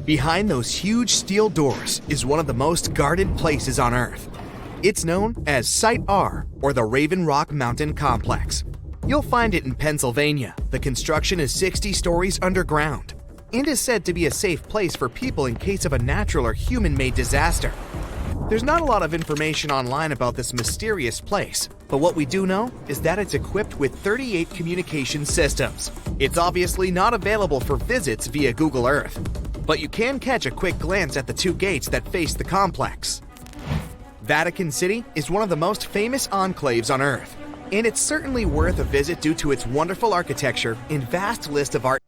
Behind those huge steel doors is one of the most guarded places on Earth. It's known as Site R, or the Raven Rock Mountain Complex. You'll find it in Pennsylvania. The construction is 60 stories underground and is said to be a safe place for people in case of a natural or human-made disaster. There's not a lot of information online about this mysterious place, but what we do know is that it's equipped with 38 communication systems. It's obviously not available for visits via Google Earth, but you can catch a quick glance at the two gates that face the complex. Vatican City is one of the most famous enclaves on Earth, and it's certainly worth a visit due to its wonderful architecture and vast list of art.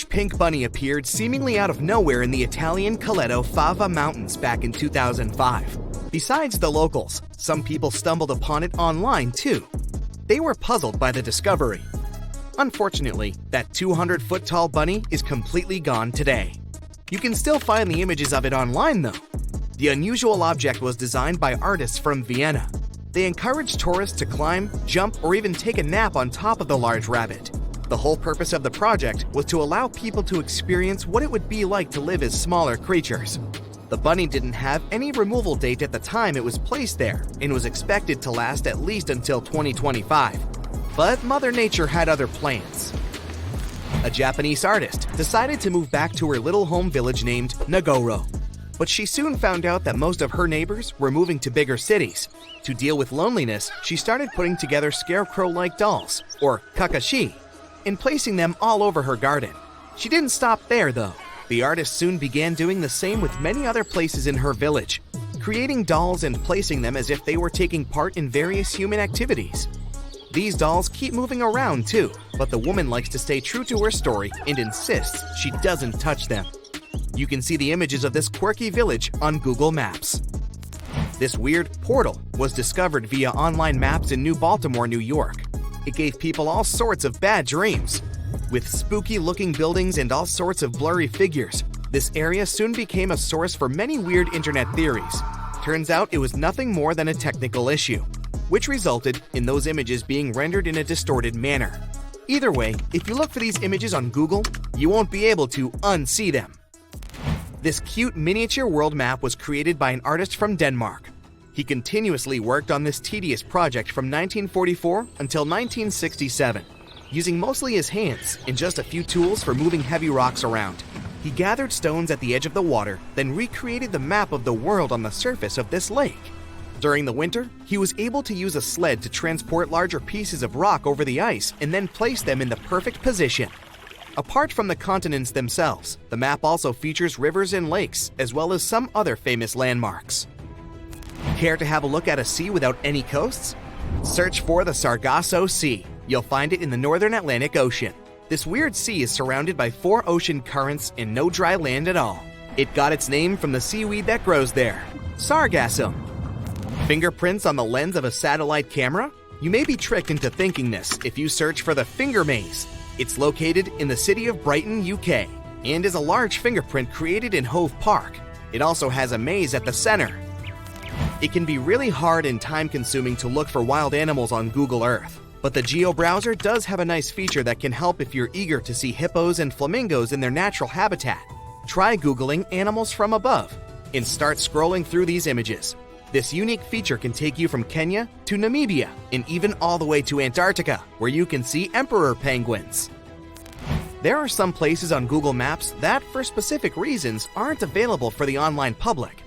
Pink bunny appeared seemingly out of nowhere in the Italian Coleto Fava Mountains back in 2005. Besides the locals, some people stumbled upon it online too. They were puzzled by the discovery. Unfortunately, that 200-foot-tall bunny is completely gone today. You can still find the images of it online though. The unusual object was designed by artists from Vienna. They encouraged tourists to climb, jump, or even take a nap on top of the large rabbit. The whole purpose of the project was to allow people to experience what it would be like to live as smaller creatures. The bunny didn't have any removal date at the time it was placed there and was expected to last at least until 2025. But Mother Nature had other plans. A Japanese artist decided to move back to her little home village named Nagoro. But she soon found out that most of her neighbors were moving to bigger cities. To deal with loneliness, she started putting together scarecrow-like dolls, or kakashi, and placing them all over her garden. She didn't stop there though. The artist soon began doing the same with many other places in her village, creating dolls and placing them as if they were taking part in various human activities. These dolls keep moving around too, but the woman likes to stay true to her story and insists she doesn't touch them. You can see the images of this quirky village on Google Maps. This weird portal was discovered via online maps in New Baltimore, New York. It gave people all sorts of bad dreams. With spooky-looking buildings and all sorts of blurry figures, this area soon became a source for many weird internet theories. Turns out it was nothing more than a technical issue, which resulted in those images being rendered in a distorted manner. Either way, if you look for these images on Google, you won't be able to unsee them. This cute miniature world map was created by an artist from Denmark. He continuously worked on this tedious project from 1944 until 1967, using mostly his hands and just a few tools for moving heavy rocks around. He gathered stones at the edge of the water, then recreated the map of the world on the surface of this lake. During the winter, he was able to use a sled to transport larger pieces of rock over the ice and then place them in the perfect position. Apart from the continents themselves, the map also features rivers and lakes, as well as some other famous landmarks. Care to have a look at a sea without any coasts? Search for the Sargasso Sea. You'll find it in the northern Atlantic Ocean. This weird sea is surrounded by 4 ocean currents and no dry land at all. It got its name from the seaweed that grows there, sargassum. Fingerprints on the lens of a satellite camera? You may be tricked into thinking this if you search for the Finger Maze. It's located in the city of Brighton, UK, and is a large fingerprint created in Hove Park. It also has a maze at the center. It can be really hard and time-consuming to look for wild animals on Google Earth. But the Geo browser does have a nice feature that can help if you're eager to see hippos and flamingos in their natural habitat. Try Googling animals from above and start scrolling through these images. This unique feature can take you from Kenya to Namibia and even all the way to Antarctica, where you can see emperor penguins. There are some places on Google Maps that, for specific reasons, aren't available for the online public,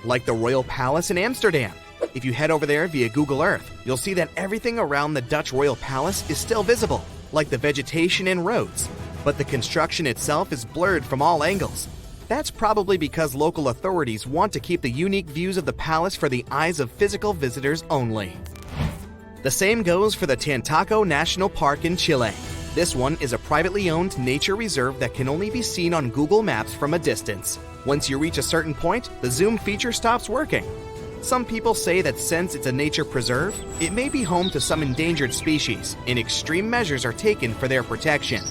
like the Royal Palace in Amsterdam. If you head over there via Google Earth, you'll see that everything around the Dutch Royal Palace is still visible, like the vegetation and roads, but the construction itself is blurred from all angles. That's probably because local authorities want to keep the unique views of the palace for the eyes of physical visitors only. The same goes for the Tantaco National Park in Chile. This one is a privately owned nature reserve that can only be seen on Google Maps from a distance. Once you reach a certain point, the zoom feature stops working. Some people say that since it's a nature preserve, it may be home to some endangered species, and extreme measures are taken for their protection.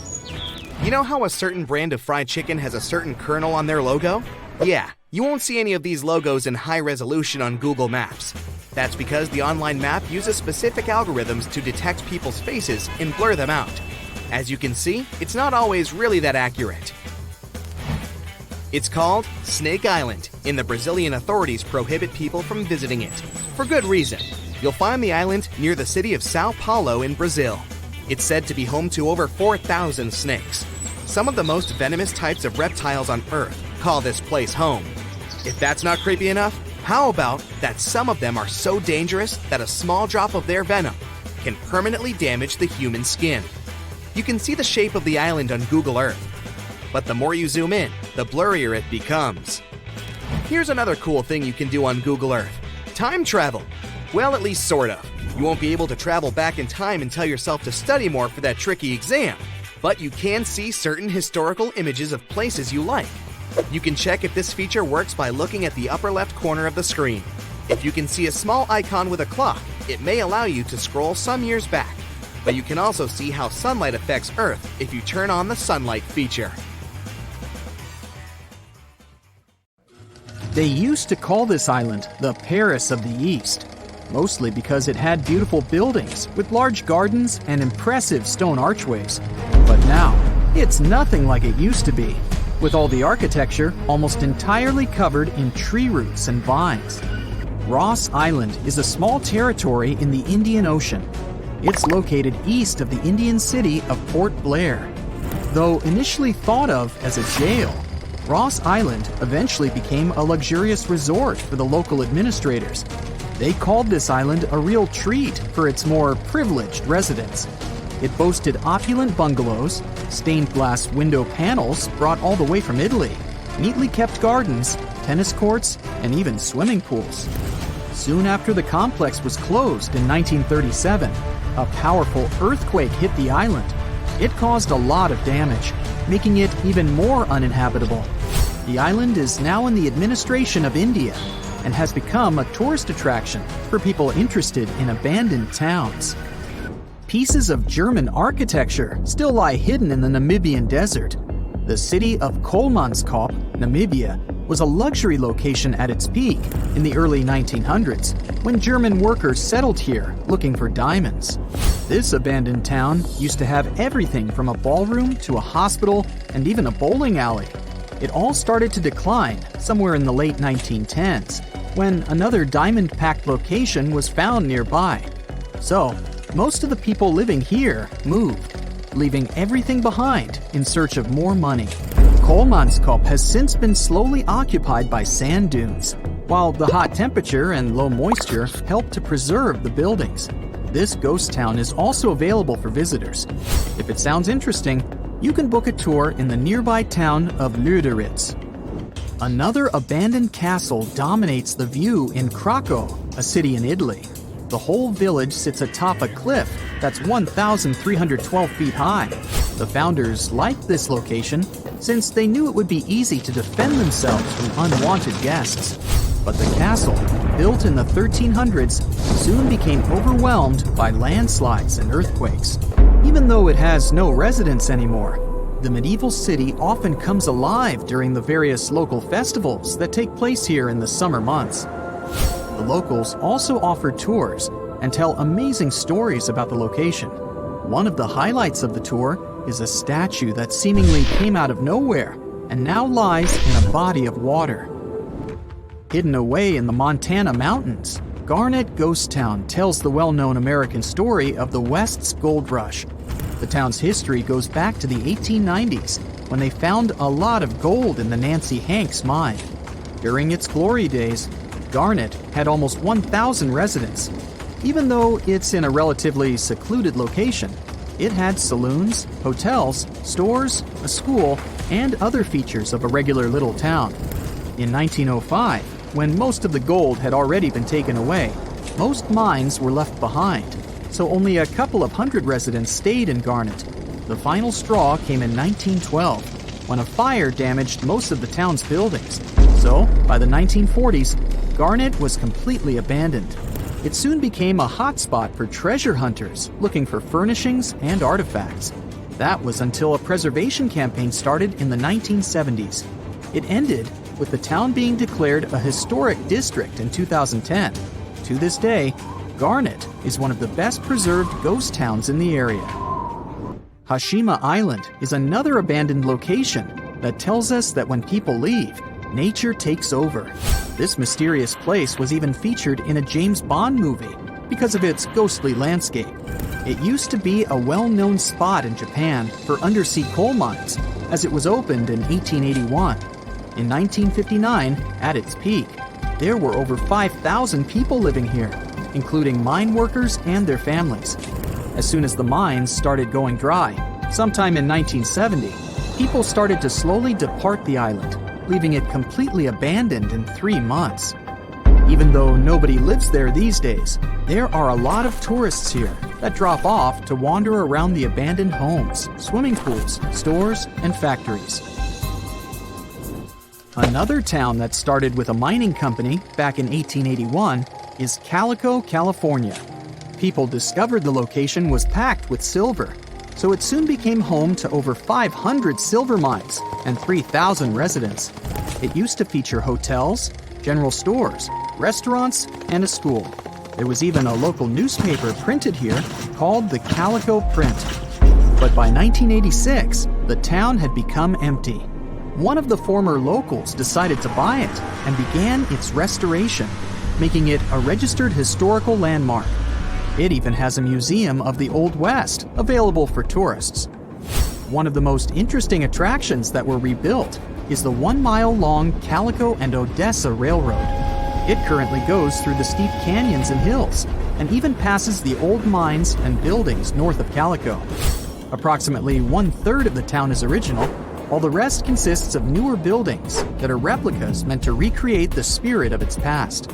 You know how a certain brand of fried chicken has a certain kernel on their logo? Yeah, you won't see any of these logos in high resolution on Google Maps. That's because the online map uses specific algorithms to detect people's faces and blur them out. As you can see, it's not always really that accurate. It's called Snake Island, and the Brazilian authorities prohibit people from visiting it. For good reason. You'll find the island near the city of Sao Paulo in Brazil. It's said to be home to over 4,000 snakes. Some of the most venomous types of reptiles on Earth call this place home. If that's not creepy enough, how about that some of them are so dangerous that a small drop of their venom can permanently damage the human skin? You can see the shape of the island on Google Earth, but the more you zoom in, the blurrier it becomes. Here's another cool thing you can do on Google Earth: time travel. Well, at least sort of. You won't be able to travel back in time and tell yourself to study more for that tricky exam, but you can see certain historical images of places you like. You can check if this feature works by looking at the upper left corner of the screen. If you can see a small icon with a clock, it may allow you to scroll some years back. But you can also see how sunlight affects Earth if you turn on the sunlight feature. They used to call this island the Paris of the East, mostly because it had beautiful buildings with large gardens and impressive stone archways. But now, it's nothing like it used to be, with all the architecture almost entirely covered in tree roots and vines. Ross Island is a small territory in the Indian Ocean. It's located east of the Indian city of Port Blair. Though initially thought of as a jail, Ross Island eventually became a luxurious resort for the local administrators. They called this island a real treat for its more privileged residents. It boasted opulent bungalows, stained glass window panels brought all the way from Italy, neatly kept gardens, tennis courts, and even swimming pools. Soon after the complex was closed in 1937, a powerful earthquake hit the island. It caused a lot of damage, making it even more uninhabitable. The island is now in the administration of India and has become a tourist attraction for people interested in abandoned towns. Pieces of German architecture still lie hidden in the Namibian desert. The city of Kolmanskop, Namibia, was a luxury location at its peak in the early 1900s when German workers settled here looking for diamonds. This abandoned town used to have everything from a ballroom to a hospital and even a bowling alley. It all started to decline somewhere in the late 1910s when another diamond-packed location was found nearby. So, most of the people living here moved, leaving everything behind in search of more money. Kolmanskop has since been slowly occupied by sand dunes, while the hot temperature and low moisture help to preserve the buildings. This ghost town is also available for visitors. If it sounds interesting, you can book a tour in the nearby town of Lüderitz. Another abandoned castle dominates the view in Krakow, a city in Italy. The whole village sits atop a cliff that's 1,312 feet high. The founders liked this location since they knew it would be easy to defend themselves from unwanted guests. But the castle, built in the 1300s, soon became overwhelmed by landslides and earthquakes. Even though it has no residents anymore, the medieval city often comes alive during the various local festivals that take place here in the summer months. The locals also offer tours and tell amazing stories about the location. One of the highlights of the tour is a statue that seemingly came out of nowhere and now lies in a body of water. Hidden away in the Montana mountains, Garnet Ghost Town tells the well-known American story of the West's gold rush. The town's history goes back to the 1890s, when they found a lot of gold in the Nancy Hanks mine. During its glory days, Garnet had almost 1,000 residents. Even though it's in a relatively secluded location, it had saloons, hotels, stores, a school, and other features of a regular little town. In 1905, when most of the gold had already been taken away, most mines were left behind, so only a couple of hundred residents stayed in Garnet. The final straw came in 1912, when a fire damaged most of the town's buildings. So, by the 1940s, Garnet was completely abandoned. It soon became a hotspot for treasure hunters looking for furnishings and artifacts. That was until a preservation campaign started in the 1970s. It ended with the town being declared a historic district in 2010. To this day, Garnet is one of the best preserved ghost towns in the area. Hashima Island is another abandoned location that tells us that when people leave, nature takes over. This mysterious place was even featured in a James Bond movie because of its ghostly landscape. It used to be a well-known spot in Japan for undersea coal mines, as it was opened in 1881. In 1959, at its peak, there were over 5,000 people living here, including mine workers and their families. As soon as the mines started going dry, sometime in 1970, people started to slowly depart the island, leaving it completely abandoned in 3 months. Even though nobody lives there these days, there are a lot of tourists here that drop off to wander around the abandoned homes, swimming pools, stores, and factories. Another town that started with a mining company back in 1881 is Calico, California. People discovered the location was packed with silver, so it soon became home to over 500 silver mines and 3,000 residents. It used to feature hotels, general stores, restaurants, and a school. There was even a local newspaper printed here called the Calico Print. But by 1986, the town had become empty. One of the former locals decided to buy it and began its restoration, making it a registered historical landmark. It even has a museum of the Old West available for tourists. One of the most interesting attractions that were rebuilt is the 1-mile-long Calico and Odessa Railroad. It currently goes through the steep canyons and hills, and even passes the old mines and buildings north of Calico. Approximately 1/3 of the town is original, while the rest consists of newer buildings that are replicas meant to recreate the spirit of its past.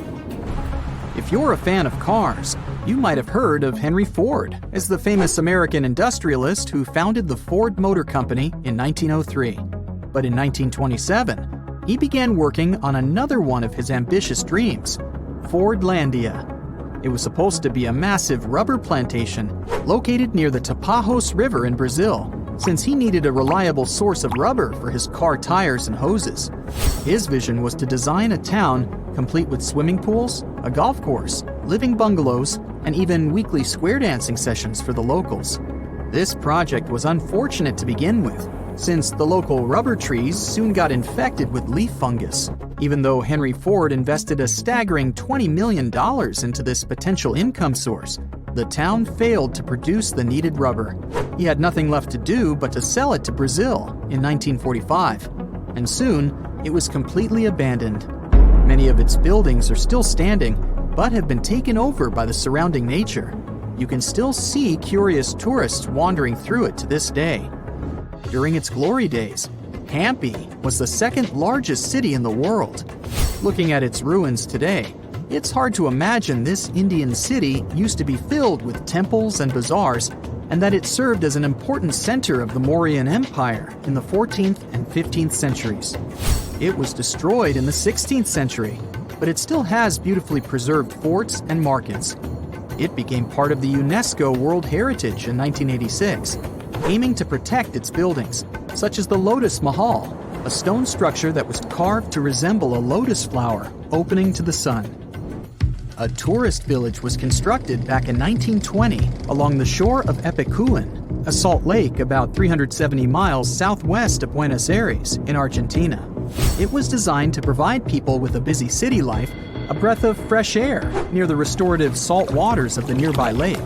If you're a fan of cars, you might have heard of Henry Ford as the famous American industrialist who founded the Ford Motor Company in 1903. But in 1927, he began working on another one of his ambitious dreams, Fordlandia. It was supposed to be a massive rubber plantation located near the Tapajos River in Brazil, since he needed a reliable source of rubber for his car tires and hoses. His vision was to design a town complete with swimming pools, a golf course, living bungalows, and even weekly square dancing sessions for the locals. This project was unfortunate to begin with, since the local rubber trees soon got infected with leaf fungus. Even though Henry Ford invested a staggering $20 million into this potential income source, the town failed to produce the needed rubber. He had nothing left to do but to sell it to Brazil in 1945, and soon it was completely abandoned. Many of its buildings are still standing, but have been taken over by the surrounding nature. You can still see curious tourists wandering through it to this day. During its glory days, Hampi was the second largest city in the world. Looking at its ruins today, it's hard to imagine this Indian city used to be filled with temples and bazaars, and that it served as an important center of the Mauryan Empire in the 14th and 15th centuries. It was destroyed in the 16th century, but it still has beautifully preserved forts and markets. It became part of the UNESCO World Heritage in 1986, aiming to protect its buildings, such as the Lotus Mahal, a stone structure that was carved to resemble a lotus flower opening to the sun. A tourist village was constructed back in 1920 along the shore of Epicuén, a salt lake about 370 miles southwest of Buenos Aires in Argentina. It was designed to provide people with a busy city life a breath of fresh air near the restorative salt waters of the nearby lake.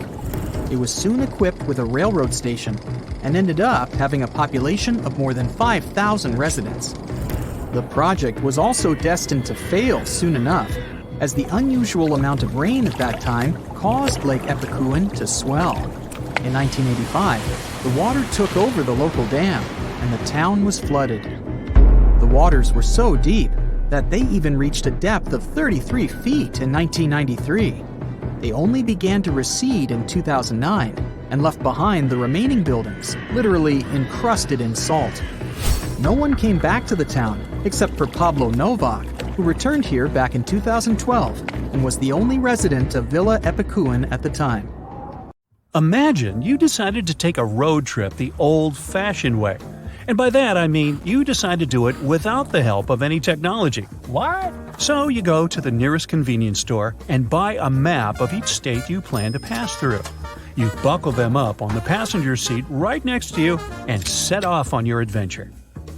It was soon equipped with a railroad station and ended up having a population of more than 5,000 residents. The project was also destined to fail soon enough, as the unusual amount of rain at that time caused Lake Epicuén to swell. In 1985, the water took over the local dam, and the town was flooded. The waters were so deep that they even reached a depth of 33 feet in 1993. They only began to recede in 2009 and left behind the remaining buildings, literally encrusted in salt. No one came back to the town except for Pablo Novak, who returned here back in 2012 and was the only resident of Villa Epicuén at the time. Imagine you decided to take a road trip the old-fashioned way. And by that I mean you decide to do it without the help of any technology. What? So you go to the nearest convenience store and buy a map of each state you plan to pass through. You buckle them up on the passenger seat right next to you and set off on your adventure.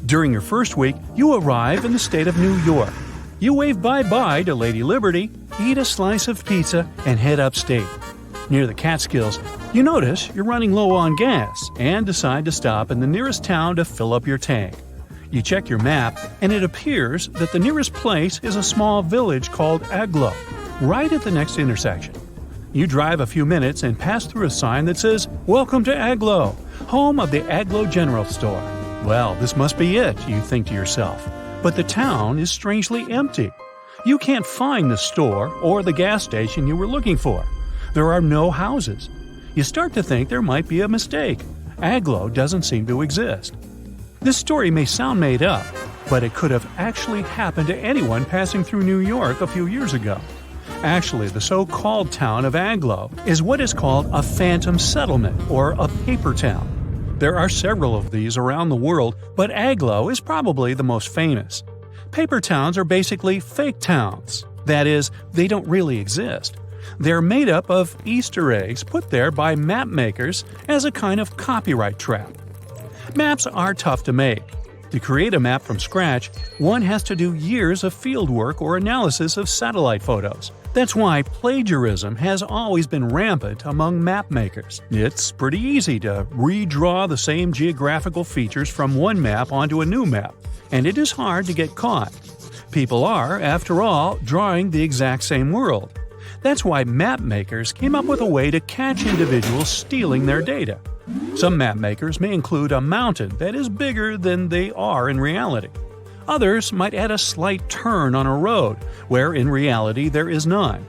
During your first week, you arrive in the state of New York. You wave bye-bye to Lady Liberty, eat a slice of pizza, and head upstate. Near the Catskills, you notice you're running low on gas and decide to stop in the nearest town to fill up your tank. You check your map, and it appears that the nearest place is a small village called Aglo, right at the next intersection. You drive a few minutes and pass through a sign that says, "Welcome to Aglo, home of the Aglo General Store." Well, this must be it, you think to yourself. But the town is strangely empty. You can't find the store or the gas station you were looking for. There are no houses. You start to think there might be a mistake. Aglo doesn't seem to exist. This story may sound made up, but it could have actually happened to anyone passing through New York a few years ago. Actually, the so-called town of Aglo is what is called a phantom settlement or a paper town. There are several of these around the world, but Aglo is probably the most famous. Paper towns are basically fake towns. That is, they don't really exist. They're made up of Easter eggs put there by map makers as a kind of copyright trap. Maps are tough to make. To create a map from scratch, one has to do years of fieldwork or analysis of satellite photos. That's why plagiarism has always been rampant among map makers. It's pretty easy to redraw the same geographical features from one map onto a new map, and it is hard to get caught. People are, after all, drawing the exact same world. That's why map makers came up with a way to catch individuals stealing their data. Some map makers may include a mountain that is bigger than they are in reality. Others might add a slight turn on a road, where in reality there is none.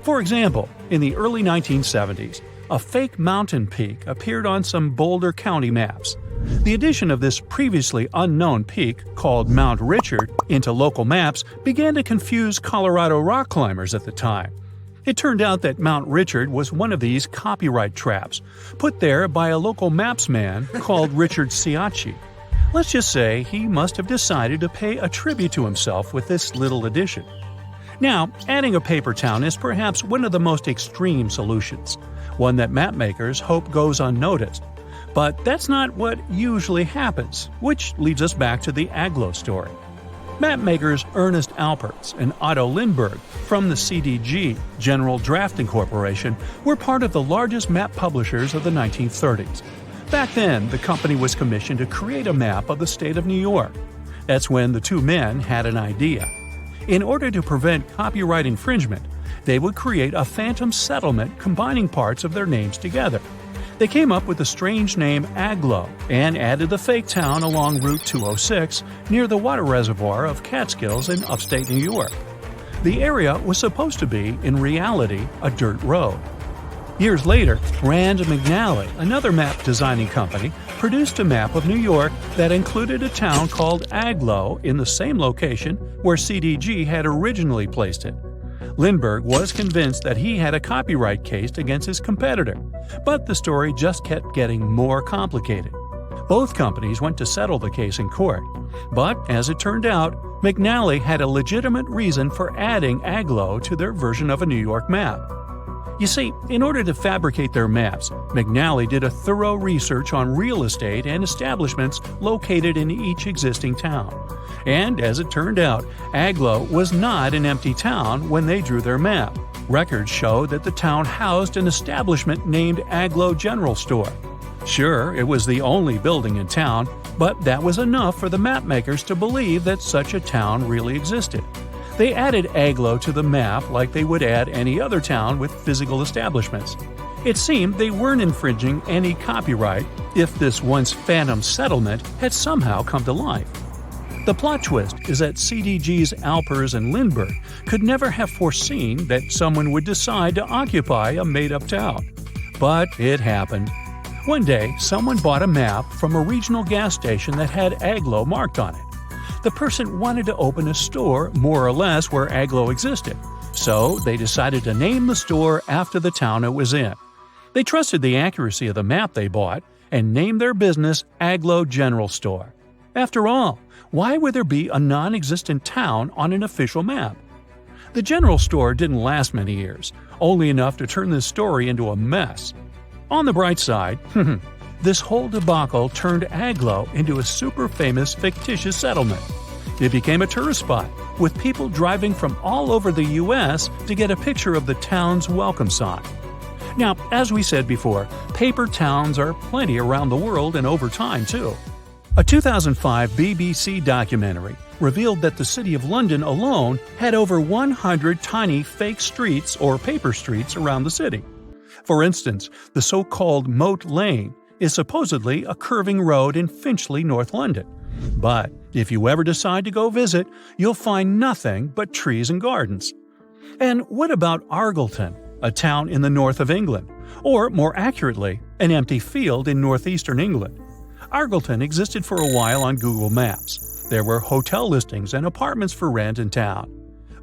For example, in the early 1970s, a fake mountain peak appeared on some Boulder County maps. The addition of this previously unknown peak, called Mount Richard, into local maps began to confuse Colorado rock climbers at the time. It turned out that Mount Richard was one of these copyright traps, put there by a local mapsman called Richard Ciacci. Let's just say he must have decided to pay a tribute to himself with this little addition. Now, adding a paper town is perhaps one of the most extreme solutions, one that mapmakers hope goes unnoticed. But that's not what usually happens, which leads us back to the Aglo story. Mapmakers Ernest Alpertz and Otto Lindbergh from the CDG, General Drafting Corporation, were part of the largest map publishers of the 1930s. Back then, the company was commissioned to create a map of the state of New York. That's when the two men had an idea. In order to prevent copyright infringement, they would create a phantom settlement combining parts of their names together. They came up with the strange name Aglo and added the fake town along Route 206 near the water reservoir of Catskills in upstate New York. The area was supposed to be, in reality, a dirt road. Years later, Rand McNally, another map designing company, produced a map of New York that included a town called Aglo in the same location where CDG had originally placed it. Lindbergh was convinced that he had a copyright case against his competitor, but the story just kept getting more complicated. Both companies went to settle the case in court, but as it turned out, McNally had a legitimate reason for adding Agloe to their version of a New York map. You see, in order to fabricate their maps, McNally did a thorough research on real estate and establishments located in each existing town. And as it turned out, Agloe was not an empty town when they drew their map. Records show that the town housed an establishment named Agloe General Store. Sure, it was the only building in town, but that was enough for the mapmakers to believe that such a town really existed. They added Agloe to the map like they would add any other town with physical establishments. It seemed they weren't infringing any copyright if this once phantom settlement had somehow come to life. The plot twist is that CDG's Alpers and Lindbergh could never have foreseen that someone would decide to occupy a made-up town. But it happened. One day, someone bought a map from a regional gas station that had Agloe marked on it. The person wanted to open a store more or less where Agloe existed, so they decided to name the store after the town it was in. They trusted the accuracy of the map they bought and named their business Agloe General Store. After all, why would there be a non-existent town on an official map? The general store didn't last many years, only enough to turn this story into a mess. On the bright side, this whole debacle turned Agloe into a super famous fictitious settlement. It became a tourist spot, with people driving from all over the U.S. to get a picture of the town's welcome sign. Now, as we said before, paper towns are plenty around the world and over time, too. A 2005 BBC documentary revealed that the City of London alone had over 100 tiny fake streets or paper streets around the city. For instance, the so-called Moat Lane is supposedly a curving road in Finchley, North London. But if you ever decide to go visit, you'll find nothing but trees and gardens. And what about Argleton, a town in the north of England? Or, more accurately, an empty field in northeastern England. Argleton existed for a while on Google Maps. There were hotel listings and apartments for rent in town.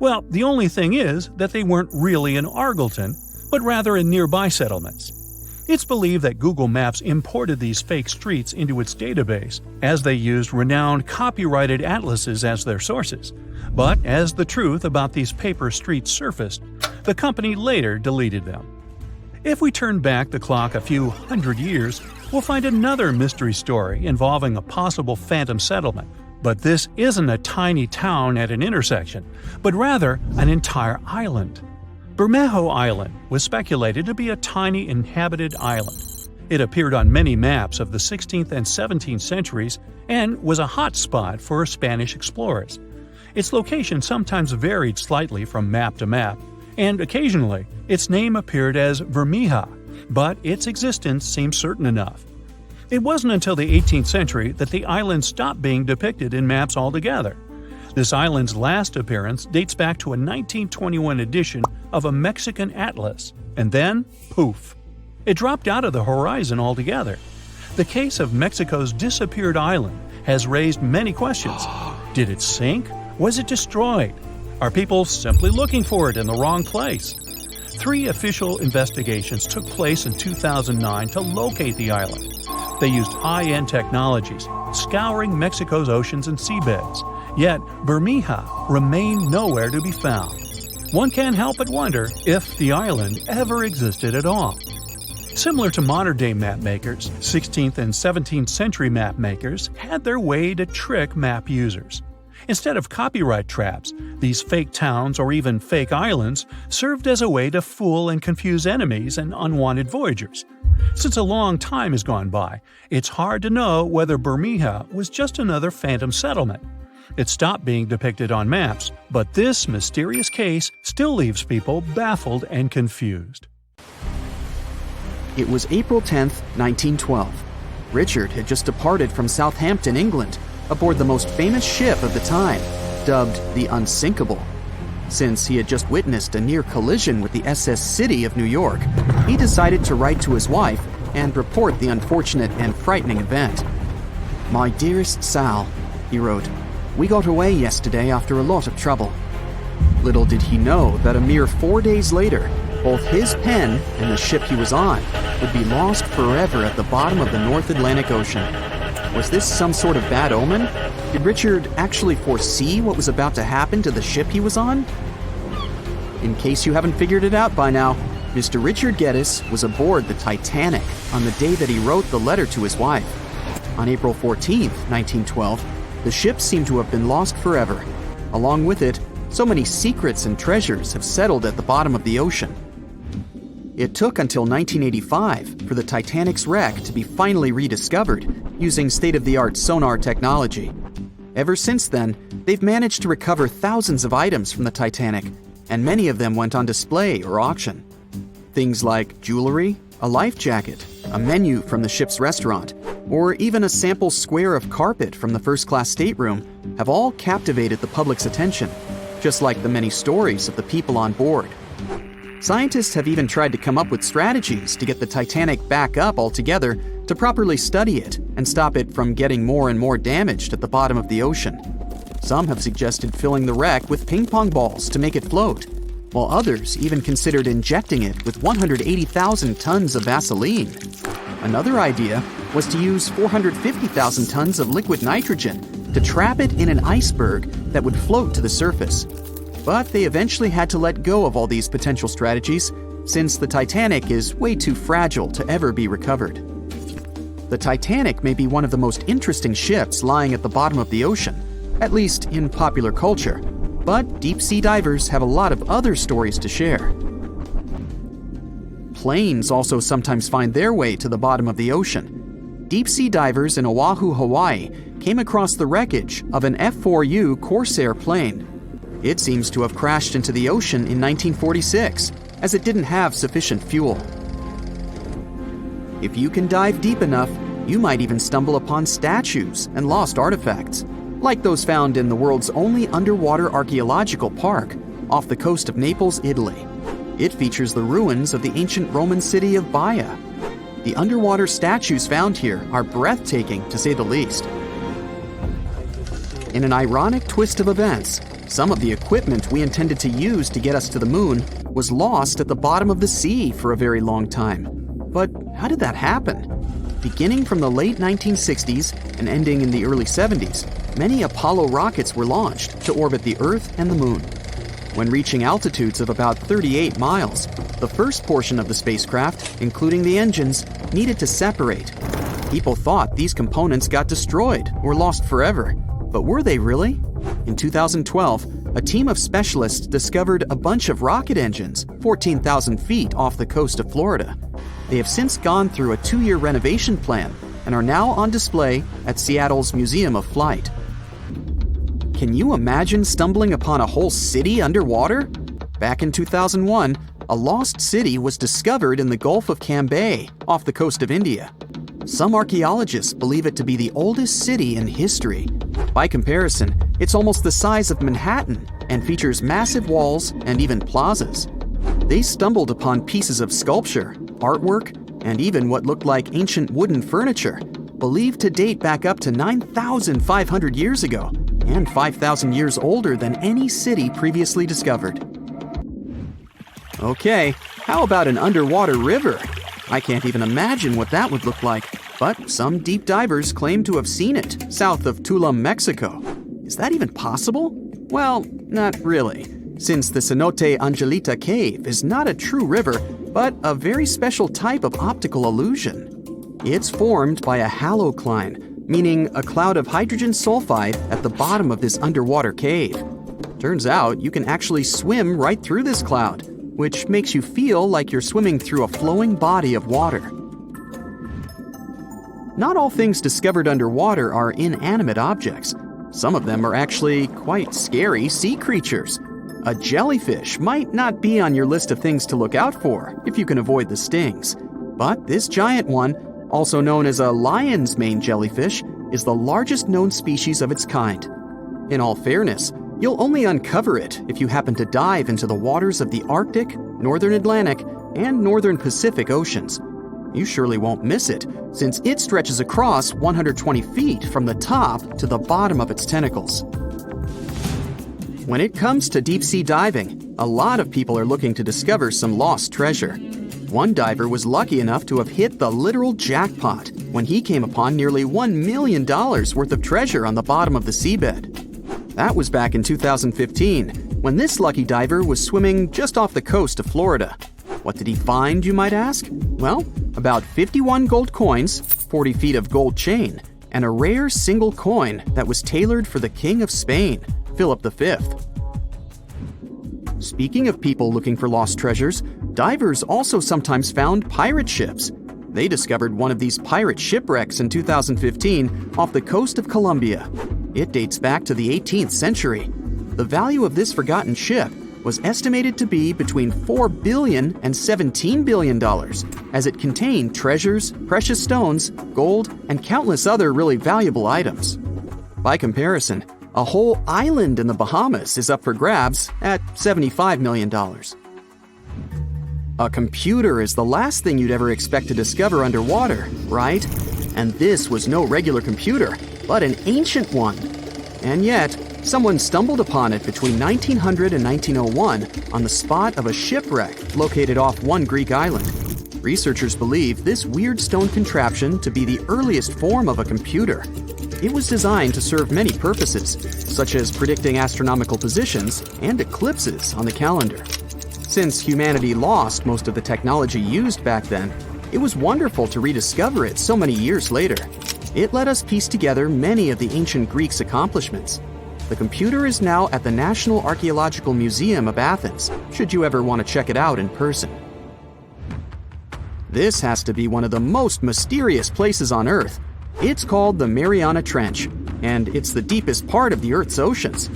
Well, the only thing is that they weren't really in Argleton, but rather in nearby settlements. It's believed that Google Maps imported these fake streets into its database, as they used renowned copyrighted atlases as their sources. But as the truth about these paper streets surfaced, the company later deleted them. If we turn back the clock a few hundred years, we'll find another mystery story involving a possible phantom settlement. But this isn't a tiny town at an intersection, but rather an entire island. Bermejo Island was speculated to be a tiny inhabited island. It appeared on many maps of the 16th and 17th centuries and was a hot spot for Spanish explorers. Its location sometimes varied slightly from map to map, and occasionally its name appeared as Bermeja, but its existence seems certain enough. It wasn't until the 18th century that the island stopped being depicted in maps altogether. This island's last appearance dates back to a 1921 edition of a Mexican atlas, and then, poof, it dropped out of the horizon altogether. The case of Mexico's disappeared island has raised many questions. Did it sink? Was it destroyed? Are people simply looking for it in the wrong place? 3 official investigations took place in 2009 to locate the island. They used high-end technologies, scouring Mexico's oceans and seabeds. Yet, Bermeja remained nowhere to be found. One can't help but wonder if the island ever existed at all. Similar to modern-day mapmakers, 16th and 17th century mapmakers had their way to trick map users. Instead of copyright traps, these fake towns or even fake islands served as a way to fool and confuse enemies and unwanted voyagers. Since a long time has gone by, it's hard to know whether Bermeja was just another phantom settlement. It stopped being depicted on maps, but this mysterious case still leaves people baffled and confused. It was April 10, 1912. Richard had just departed from Southampton, England, aboard the most famous ship of the time, dubbed the Unsinkable. Since he had just witnessed a near collision with the SS City of New York, he decided to write to his wife and report the unfortunate and frightening event. "My dearest Sal," he wrote, "we got away yesterday after a lot of trouble." Little did he know that a mere 4 days later, both his pen and the ship he was on would be lost forever at the bottom of the North Atlantic Ocean. Was this some sort of bad omen? Did Richard actually foresee what was about to happen to the ship he was on? In case you haven't figured it out by now, Mr. Richard Geddes was aboard the Titanic on the day that he wrote the letter to his wife. On April 14, 1912, the ship seemed to have been lost forever. Along with it, so many secrets and treasures have settled at the bottom of the ocean. It took until 1985 for the Titanic's wreck to be finally rediscovered using state-of-the-art sonar technology. Ever since then, they've managed to recover thousands of items from the Titanic, and many of them went on display or auction. Things like jewelry, a life jacket, a menu from the ship's restaurant, or even a sample square of carpet from the first-class stateroom have all captivated the public's attention, just like the many stories of the people on board. Scientists have even tried to come up with strategies to get the Titanic back up altogether to properly study it and stop it from getting more and more damaged at the bottom of the ocean. Some have suggested filling the wreck with ping pong balls to make it float, while others even considered injecting it with 180,000 tons of Vaseline. Another idea was to use 450,000 tons of liquid nitrogen to trap it in an iceberg that would float to the surface. But they eventually had to let go of all these potential strategies since the Titanic is way too fragile to ever be recovered. The Titanic may be one of the most interesting ships lying at the bottom of the ocean, at least in popular culture, but deep-sea divers have a lot of other stories to share. Planes also sometimes find their way to the bottom of the ocean. Deep-sea divers in Oahu, Hawaii, came across the wreckage of an F-4U Corsair plane. It seems to have crashed into the ocean in 1946, as it didn't have sufficient fuel. If you can dive deep enough, you might even stumble upon statues and lost artifacts, like those found in the world's only underwater archaeological park off the coast of Naples, Italy. It features the ruins of the ancient Roman city of Baia. The underwater statues found here are breathtaking, to say the least. In an ironic twist of events, some of the equipment we intended to use to get us to the moon was lost at the bottom of the sea for a very long time. But how did that happen? Beginning from the late 1960s and ending in the early 70s, many Apollo rockets were launched to orbit the Earth and the Moon. When reaching altitudes of about 38 miles, the first portion of the spacecraft, including the engines, needed to separate. People thought these components got destroyed or lost forever. But were they really? In 2012, a team of specialists discovered a bunch of rocket engines 14,000 feet off the coast of Florida. They have since gone through a 2-year renovation plan and are now on display at Seattle's Museum of Flight. Can you imagine stumbling upon a whole city underwater? Back in 2001, a lost city was discovered in the Gulf of Cambay, off the coast of India. Some archaeologists believe it to be the oldest city in history. By comparison, it's almost the size of Manhattan and features massive walls and even plazas. They stumbled upon pieces of sculpture, artwork, and even what looked like ancient wooden furniture, believed to date back up to 9,500 years ago and 5,000 years older than any city previously discovered. Okay, how about an underwater river? I can't even imagine what that would look like, but some deep divers claim to have seen it south of Tulum, Mexico. Is that even possible? Well, not really, since the Cenote Angelita Cave is not a true river, but a very special type of optical illusion. It's formed by a halocline, meaning a cloud of hydrogen sulfide at the bottom of this underwater cave. Turns out you can actually swim right through this cloud, which makes you feel like you're swimming through a flowing body of water. Not all things discovered underwater are inanimate objects. Some of them are actually quite scary sea creatures. A jellyfish might not be on your list of things to look out for if you can avoid the stings. But this giant one, also known as a lion's mane jellyfish, is the largest known species of its kind. In all fairness, you'll only uncover it if you happen to dive into the waters of the Arctic, Northern Atlantic, and Northern Pacific Oceans. You surely won't miss it, since it stretches across 120 feet from the top to the bottom of its tentacles. When it comes to deep-sea diving, a lot of people are looking to discover some lost treasure. One diver was lucky enough to have hit the literal jackpot when he came upon nearly $1 million worth of treasure on the bottom of the seabed. That was back in 2015, when this lucky diver was swimming just off the coast of Florida. What did he find, you might ask? Well, about 51 gold coins, 40 feet of gold chain, and a rare single coin that was tailored for the King of Spain, Philip V. Speaking of people looking for lost treasures, divers also sometimes found pirate ships. They discovered one of these pirate shipwrecks in 2015 off the coast of Colombia. It dates back to the 18th century. The value of this forgotten ship was estimated to be between $4 billion and $17 billion, as it contained treasures, precious stones, gold, and countless other really valuable items. By comparison, a whole island in the Bahamas is up for grabs at $75 million. A computer is the last thing you'd ever expect to discover underwater, right? And this was no regular computer, but an ancient one. And yet, someone stumbled upon it between 1900 and 1901 on the spot of a shipwreck located off one Greek island. Researchers believe this weird stone contraption to be the earliest form of a computer. It was designed to serve many purposes, such as predicting astronomical positions and eclipses on the calendar. Since humanity lost most of the technology used back then, it was wonderful to rediscover it so many years later. It let us piece together many of the ancient Greeks' accomplishments. The computer is now at the National Archaeological Museum of Athens, should you ever want to check it out in person. This has to be one of the most mysterious places on Earth. It's called the Mariana Trench, and it's the deepest part of the Earth's oceans.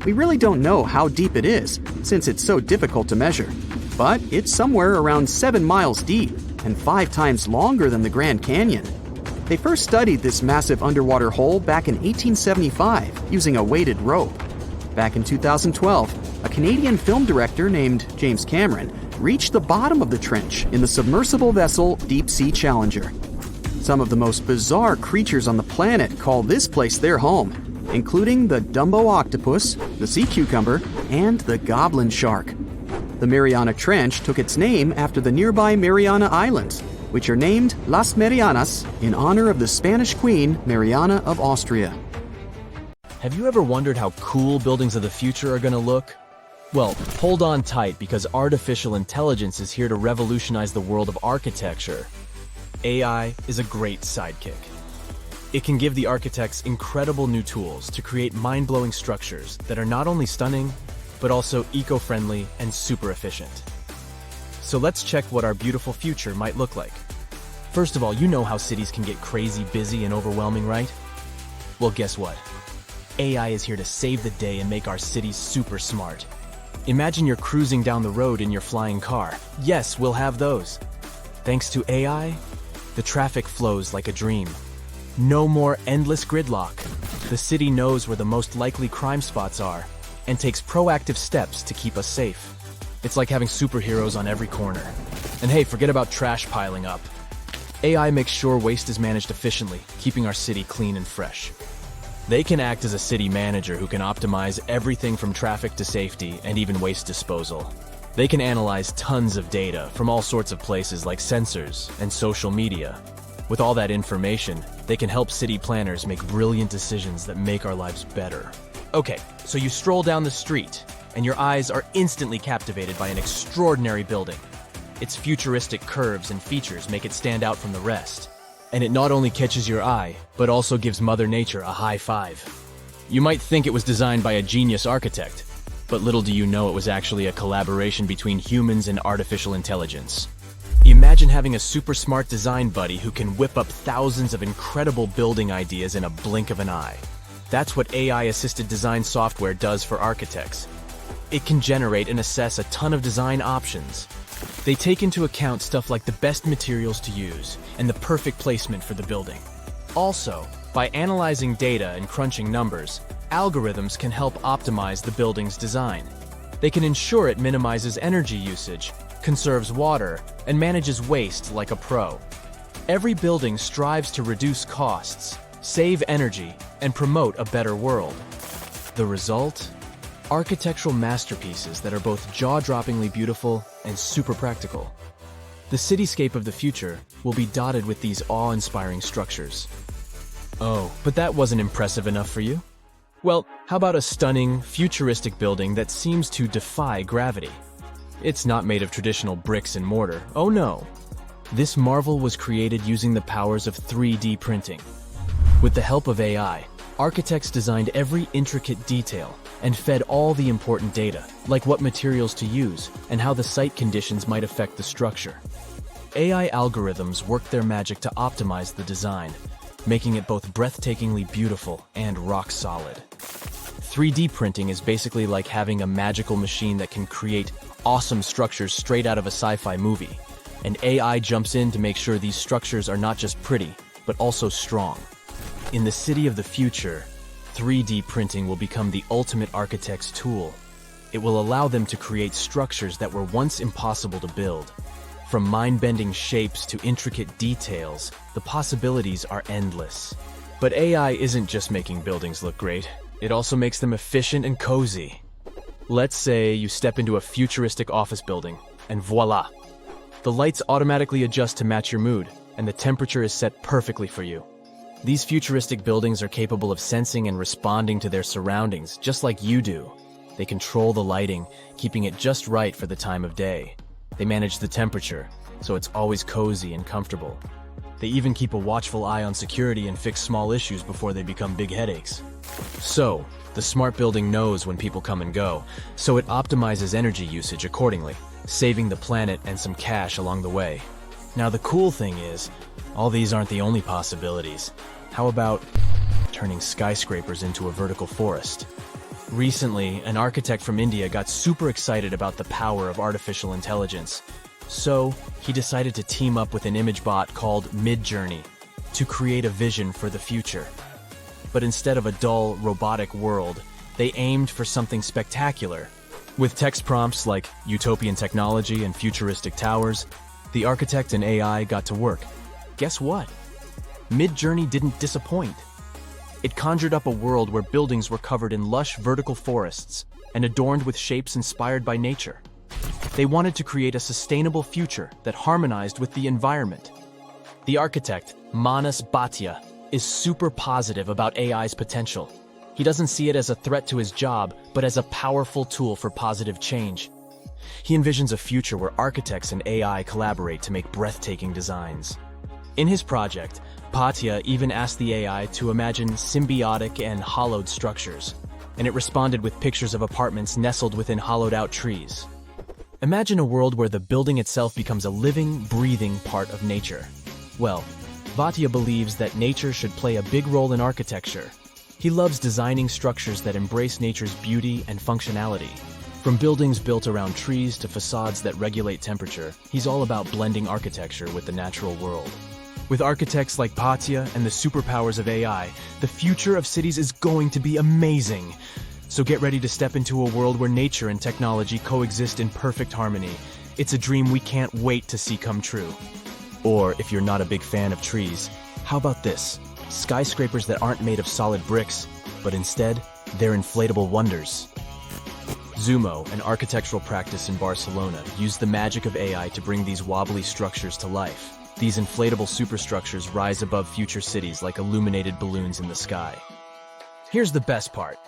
We really don't know how deep it is, since it's so difficult to measure. But it's somewhere around 7 miles deep and 5 times longer than the Grand Canyon. They first studied this massive underwater hole back in 1875 using a weighted rope. Back in 2012, a Canadian film director named James Cameron reached the bottom of the trench in the submersible vessel Deep Sea Challenger. Some of the most bizarre creatures on the planet call this place their home, including the Dumbo octopus, the sea cucumber, and the goblin shark. The Mariana Trench took its name after the nearby Mariana Islands, which are named Las Marianas in honor of the Spanish Queen Mariana of Austria. Have you ever wondered how cool buildings of the future are going to look? Well, hold on tight, because artificial intelligence is here to revolutionize the world of architecture. AI is a great sidekick. It can give the architects incredible new tools to create mind-blowing structures that are not only stunning, but also eco-friendly and super efficient. So let's check what our beautiful future might look like. First of all, you know how cities can get crazy busy and overwhelming, right? Well, guess what? AI is here to save the day and make our cities super smart. Imagine you're cruising down the road in your flying car. Yes, we'll have those. Thanks to AI, the traffic flows like a dream. No more endless gridlock. The city knows where the most likely crime spots are and takes proactive steps to keep us safe. It's like having superheroes on every corner. And hey, forget about trash piling up. AI makes sure waste is managed efficiently, keeping our city clean and fresh. They can act as a city manager who can optimize everything from traffic to safety and even waste disposal. They can analyze tons of data from all sorts of places like sensors and social media. With all that information, they can help city planners make brilliant decisions that make our lives better. Okay, so you stroll down the street, and your eyes are instantly captivated by an extraordinary building. Its futuristic curves and features make it stand out from the rest. And it not only catches your eye, but also gives Mother Nature a high five. You might think it was designed by a genius architect, but little do you know it was actually a collaboration between humans and artificial intelligence. Imagine having a super smart design buddy who can whip up thousands of incredible building ideas in a blink of an eye. That's what AI-assisted design software does for architects. It can generate and assess a ton of design options. They take into account stuff like the best materials to use and the perfect placement for the building. Also, by analyzing data and crunching numbers, algorithms can help optimize the building's design. They can ensure it minimizes energy usage, conserves water, and manages waste like a pro. Every building strives to reduce costs, save energy, and promote a better world. The result? Architectural masterpieces that are both jaw-droppingly beautiful and super practical. The cityscape of the future will be dotted with these awe-inspiring structures. Oh, but that wasn't impressive enough for you? Well, how about a stunning, futuristic building that seems to defy gravity? It's not made of traditional bricks and mortar, oh no! This marvel was created using the powers of 3D printing. With the help of AI, architects designed every intricate detail and fed all the important data, like what materials to use and how the site conditions might affect the structure. AI algorithms worked their magic to optimize the design, making it both breathtakingly beautiful and rock solid. 3D printing is basically like having a magical machine that can create awesome structures straight out of a sci-fi movie, and AI jumps in to make sure these structures are not just pretty, but also strong. In the city of the future, 3D printing will become the ultimate architect's tool. It will allow them to create structures that were once impossible to build. From mind-bending shapes to intricate details, the possibilities are endless. But AI isn't just making buildings look great, it also makes them efficient and cozy. Let's say you step into a futuristic office building, and voila! The lights automatically adjust to match your mood, and the temperature is set perfectly for you. These futuristic buildings are capable of sensing and responding to their surroundings, just like you do. They control the lighting, keeping it just right for the time of day. They manage the temperature, so it's always cozy and comfortable. They even keep a watchful eye on security and fix small issues before they become big headaches. So, the smart building knows when people come and go, so it optimizes energy usage accordingly, saving the planet and some cash along the way. Now the cool thing is, all these aren't the only possibilities. How about turning skyscrapers into a vertical forest? Recently, an architect from India got super excited about the power of artificial intelligence. So, he decided to team up with an image bot called Midjourney to create a vision for the future. But instead of a dull, robotic world, they aimed for something spectacular. With text prompts like utopian technology and futuristic towers, the architect and AI got to work. Guess what? Midjourney didn't disappoint. It conjured up a world where buildings were covered in lush vertical forests and adorned with shapes inspired by nature. They wanted to create a sustainable future that harmonized with the environment. The architect, Manas Bhatia, is super positive about AI's potential. He doesn't see it as a threat to his job, but as a powerful tool for positive change. He envisions a future where architects and AI collaborate to make breathtaking designs. In his project, Bhatia even asked the AI to imagine symbiotic and hollowed structures, and it responded with pictures of apartments nestled within hollowed-out trees. Imagine a world where the building itself becomes a living, breathing part of nature. Well, Bhatia believes that nature should play a big role in architecture. He loves designing structures that embrace nature's beauty and functionality. From buildings built around trees to facades that regulate temperature, he's all about blending architecture with the natural world. With architects like Bhatia and the superpowers of AI, the future of cities is going to be amazing. So get ready to step into a world where nature and technology coexist in perfect harmony. It's a dream we can't wait to see come true. Or, if you're not a big fan of trees, how about this? Skyscrapers that aren't made of solid bricks, but instead, they're inflatable wonders. Zumo, an architectural practice in Barcelona, used the magic of AI to bring these wobbly structures to life. These inflatable superstructures rise above future cities like illuminated balloons in the sky. Here's the best part.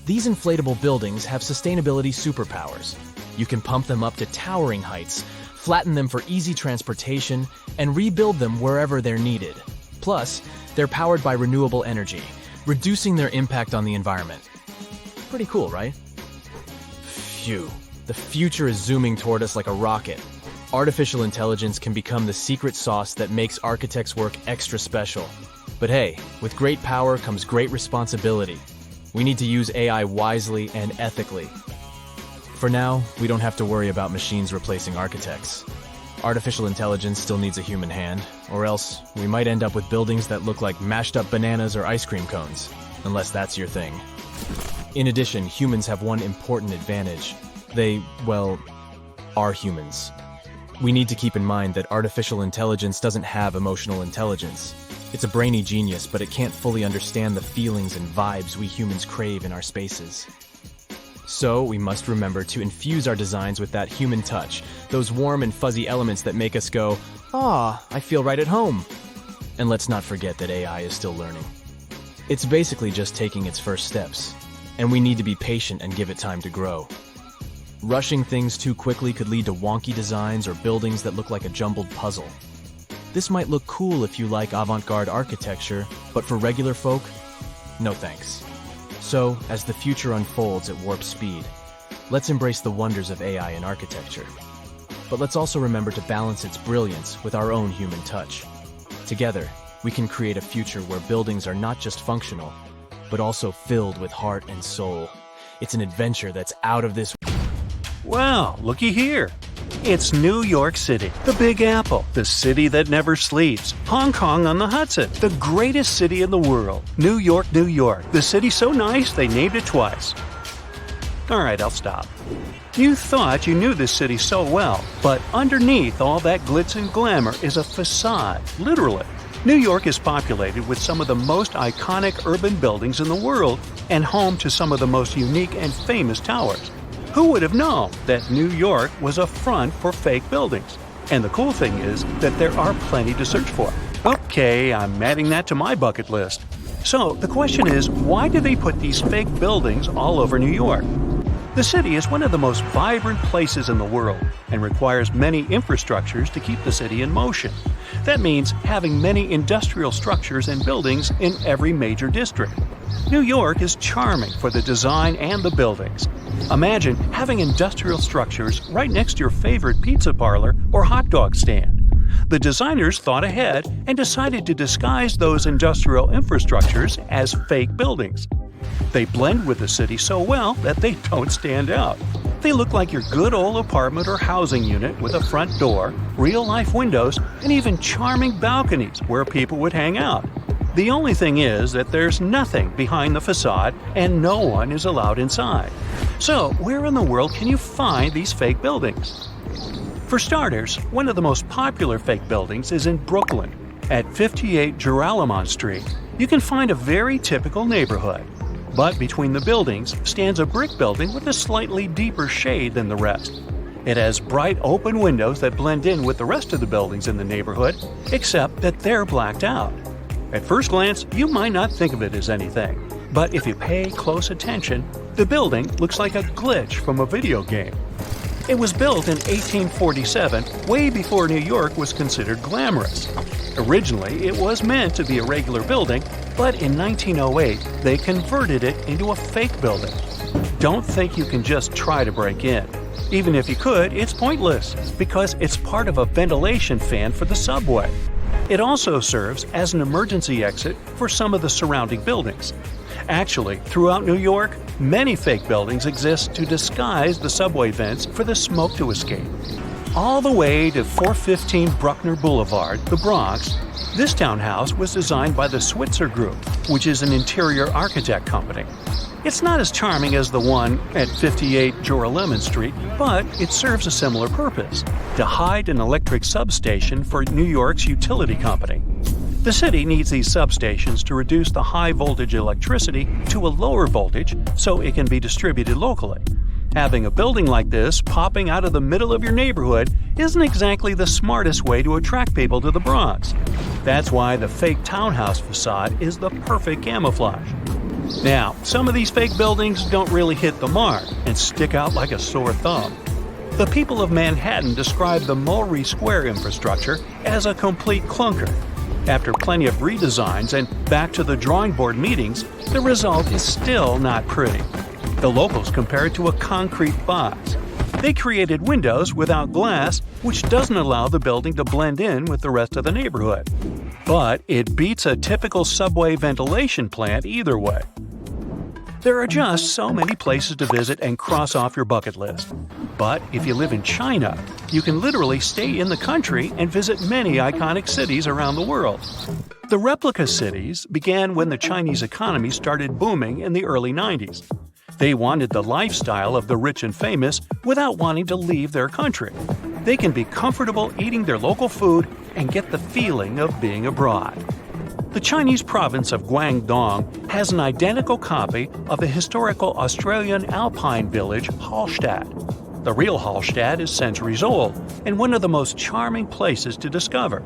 These inflatable buildings have sustainability superpowers. You can pump them up to towering heights, flatten them for easy transportation, and rebuild them wherever they're needed. Plus, they're powered by renewable energy, reducing their impact on the environment. Pretty cool, right? Phew, the future is zooming toward us like a rocket. Artificial intelligence can become the secret sauce that makes architects' work extra special. But hey, with great power comes great responsibility. We need to use AI wisely and ethically. For now, we don't have to worry about machines replacing architects. Artificial intelligence still needs a human hand, or else we might end up with buildings that look like mashed up bananas or ice cream cones, unless that's your thing. In addition, humans have one important advantage. They, well, are humans. We need to keep in mind that artificial intelligence doesn't have emotional intelligence. It's a brainy genius, but it can't fully understand the feelings and vibes we humans crave in our spaces. So we must remember to infuse our designs with that human touch, those warm and fuzzy elements that make us go, "Ah, I feel right at home." And let's not forget that AI is still learning. It's basically just taking its first steps, and we need to be patient and give it time to grow. Rushing things too quickly could lead to wonky designs or buildings that look like a jumbled puzzle. This might look cool if you like avant-garde architecture, but for regular folk, no thanks. So, as the future unfolds at warp speed, let's embrace the wonders of AI in architecture. But let's also remember to balance its brilliance with our own human touch. Together, we can create a future where buildings are not just functional, but also filled with heart and soul. It's an adventure that's out of this. Wow, looky here. It's New York City, the Big Apple, the city that never sleeps. Hong Kong on the Hudson, the greatest city in the world. New York, New York, the city so nice they named it twice. Alright, I'll stop. You thought you knew this city so well, but underneath all that glitz and glamour is a facade, literally. New York is populated with some of the most iconic urban buildings in the world and home to some of the most unique and famous towers. Who would have known that New York was a front for fake buildings? And the cool thing is that there are plenty to search for. Okay, I'm adding that to my bucket list. So the question is, why do they put these fake buildings all over New York? The city is one of the most vibrant places in the world and requires many infrastructures to keep the city in motion. That means having many industrial structures and buildings in every major district. New York is charming for the design and the buildings. Imagine having industrial structures right next to your favorite pizza parlor or hot dog stand. The designers thought ahead and decided to disguise those industrial infrastructures as fake buildings. They blend with the city so well that they don't stand out. They look like your good old apartment or housing unit with a front door, real-life windows, and even charming balconies where people would hang out. The only thing is that there's nothing behind the facade and no one is allowed inside. So, where in the world can you find these fake buildings? For starters, one of the most popular fake buildings is in Brooklyn. At 58 Joralemon Street, you can find a very typical neighborhood. But between the buildings stands a brick building with a slightly deeper shade than the rest. It has bright open windows that blend in with the rest of the buildings in the neighborhood, except that they're blacked out. At first glance, you might not think of it as anything, but if you pay close attention, the building looks like a glitch from a video game. It was built in 1847, way before New York was considered glamorous. Originally, it was meant to be a regular building, but in 1908, they converted it into a fake building. Don't think you can just try to break in. Even if you could, it's pointless, because it's part of a ventilation fan for the subway. It also serves as an emergency exit for some of the surrounding buildings. Actually, throughout New York, many fake buildings exist to disguise the subway vents for the smoke to escape. All the way to 415 Bruckner Boulevard, the Bronx, this townhouse was designed by the Switzer Group, which is an interior architect company. It's not as charming as the one at 58 Joralemon Street, but it serves a similar purpose: to hide an electric substation for New York's utility company. The city needs these substations to reduce the high-voltage electricity to a lower voltage so it can be distributed locally. Having a building like this popping out of the middle of your neighborhood isn't exactly the smartest way to attract people to the Bronx. That's why the fake townhouse facade is the perfect camouflage. Now, some of these fake buildings don't really hit the mark and stick out like a sore thumb. The people of Manhattan describe the Mulberry Square infrastructure as a complete clunker. After plenty of redesigns and back to the drawing board meetings, the result is still not pretty. The locals compare it to a concrete box. They created windows without glass, which doesn't allow the building to blend in with the rest of the neighborhood. But it beats a typical subway ventilation plant either way. There are just so many places to visit and cross off your bucket list. But if you live in China, you can literally stay in the country and visit many iconic cities around the world. The replica cities began when the Chinese economy started booming in the early 90s. They wanted the lifestyle of the rich and famous without wanting to leave their country. They can be comfortable eating their local food and get the feeling of being abroad. The Chinese province of Guangdong has an identical copy of the historical Australian alpine village Hallstatt. The real Hallstatt is centuries old and one of the most charming places to discover.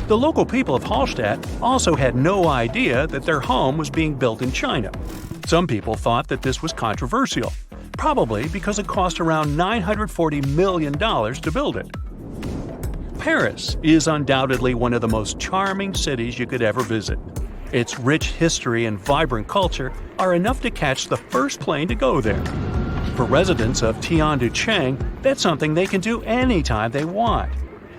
The local people of Hallstatt also had no idea that their home was being built in China. Some people thought that this was controversial, probably because it cost around $940 million to build it. Paris is undoubtedly one of the most charming cities you could ever visit. Its rich history and vibrant culture are enough to catch the first plane to go there. For residents of Tianducheng, that's something they can do anytime they want.